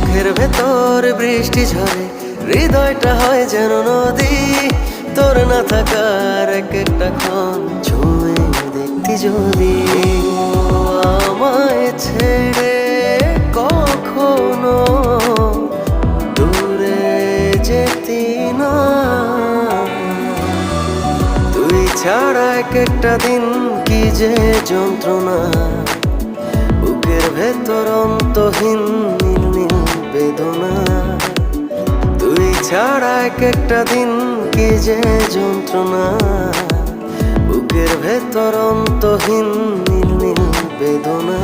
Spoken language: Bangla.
বুকের ভেতর বৃষ্টি ঝরে, হৃদয়টা হয় যেন নদী। তোর না থাকার এক একটা ক্ষণ ছুঁয়ে দেখতি যদি। আমায় ছেড়ে কখনো দূরে যেতি না, তুই ছাড়া এক একটা দিন কি যে যন্ত্রণা। বুকের ভেতর অন্তহীন নীল নীল বেদনা, তুই ছাড়া এক একটা দিন কি যে যন্ত্রণা। বুকের ভেতর অন্তহীন নীল নীল বেদনা।